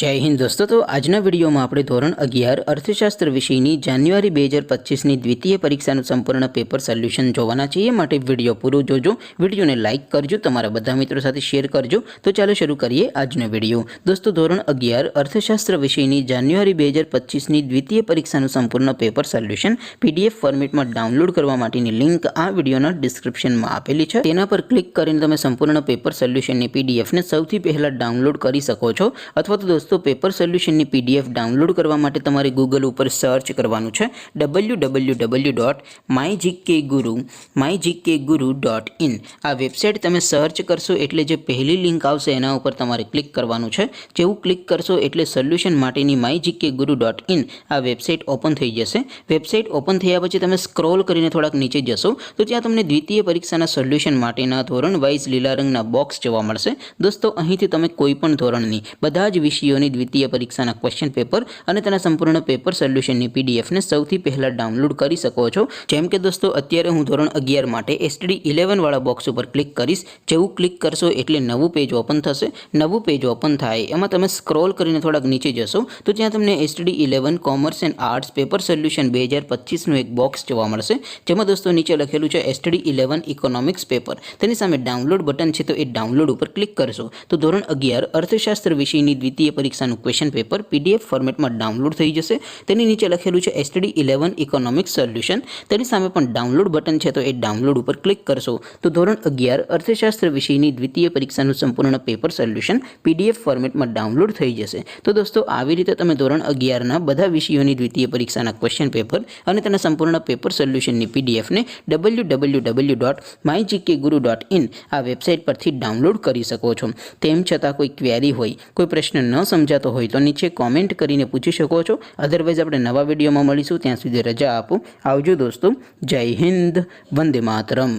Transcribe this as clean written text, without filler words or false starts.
जय हिंद दोस्तों। तो आजना विडियो में આપણે ધોરણ 11 અર્થશાસ્ત્ર વિષયની જાન્યુઆરી 2025 ની દ્વિતીય પરીક્ષાનું સંપૂર્ણ પેપર સોલ્યુશન જોવાના છીએ। માટે વિડિયો પૂરો જોજો, વિડિયોને લાઈક કરજો, તમારા બધા મિત્રો સાથે શેર કરજો। તો ચાલો શરૂ કરીએ આજનો વિડિયો। દોસ્તો ધોરણ 11 અર્થશાસ્ત્ર વિષયની જાન્યુઆરી 2025 ની દ્વિતીય પરીક્ષાનું સંપૂર્ણ પેપર સોલ્યુશન પીડીએફ ફોર્મેટમાં ડાઉનલોડ કરવા માટેની લિંક આ વિડિયોના ડિસ્ક્રિપ્શનમાં આપેલી છે। તેના પર ક્લિક કરીને તમે સંપૂર્ણ પેપર સોલ્યુશનની પીડીએફને સૌથી પહેલા ડાઉનલોડ કરી શકો છો। અથવા તો दोस्तों पेपर सोल्यूशन ની पीडीएफ डाउनलॉड करवा माटे तमारे गूगल पर सर्च करवानुं छे www.mygkguru.in। आ वेबसाइट तमे सर्च करशो एटले जे पहली लिंक आवशे एना उपर तमारे क्लिक करवानुं छे। जेवुं क्लिक करशो एटले सोल्यूशन माटेनी mygkguru.in आ वेबसाइट ओपन थई जशे। वेबसाइट ओपन थया पछी तमे स्क्रॉल करीने थोड़ाक नीचे जशो तो त्यां तमने द्वितीय परीक्षाना सोल्यूशन माटेना धोरण वाइज लीला रंगना बॉक्स जोवा मळशे। दोस्तों અહીંથી તમે કોઈ પણ ધોરણની બધા જ વિષયોની દ્વિતીય પરીક્ષાના ક્વેશ્ચન પેપર અને તેના સંપૂર્ણ પેપર સોલ્યુશનની પીડીએફ ને સૌથી પહેલા ડાઉનલોડ કરી શકો છો। જેમ કે દોસ્તો અત્યારે હું ધોરણ 11 માટે STD 11 વાળા બોક્સ ઉપર ક્લિક કરીશ। જેવું ક્લિક કરશો એટલે નવું પેજ ઓપન થશે। નવું પેજ ઓપન થાય એમાં તમે સ્ક્રોલ કરીને થોડાક નીચે જશો તો ત્યાં તમને STD 11 commerce and arts paper solution 2025 નું એક બોક્સ જોવા મળશે। જેમાં દોસ્તો નીચે લખેલું છે STD 11 ઇકોનોમિક્સ પેપર। તેની સામે ડાઉનલોડ બટન છે તો એ ડાઉનલોડ ઉપર ક્લિક કરશો તો ધોરણ 11 અર્થશાસ્ત્ર વિષયની દ્વિતીય પરીક્ષાનું ક્વેશ્ચન પેપર પીડીએફ ફોર્મેટમાં ડાઉનલોડ થઈ જશે। તેની નીચે લખેલું છે STD 11 ઇકોનોમિક્સ સોલ્યુશન। તેની સામે પણ ડાઉનલોડ બટન છે તો એ ડાઉનલોડ ઉપર ક્લિક કરશો તો ધોરણ 11 અર્થશાસ્ત્ર વિષયની દ્વિતીય પરીક્ષાનું સંપૂર્ણ પેપર સોલ્યુશન પીડીએફ ફોર્મેટમાં ડાઉનલોડ થઈ જશે। તો દોસ્તો આવી રીતે તમે ધોરણ 11 ના બધા વિષયોની દ્વિતીય પરીક્ષાના ક્વેશ્ચન પેપર અને તેના સંપૂર્ણ પેપર સોલ્યુશનની પીડીએફ ને www.mygkguru.in આ વેબસાઇટ પરથી ડાઉનલોડ કરી શકો છો। તેમ છતાં કોઈ ક્વેરી હોય, કોઈ પ્રશ્ન ન સમજાતો હોય તો નીચે કોમેન્ટ કરીને પૂછી શકો છો। અધરવાઇઝ આપણે નવા વિડીયોમાં મળીશું, ત્યાં સુધી રજા આપો। આવજો દોસ્તો। જય હિન્દ, વંદે માતરમ।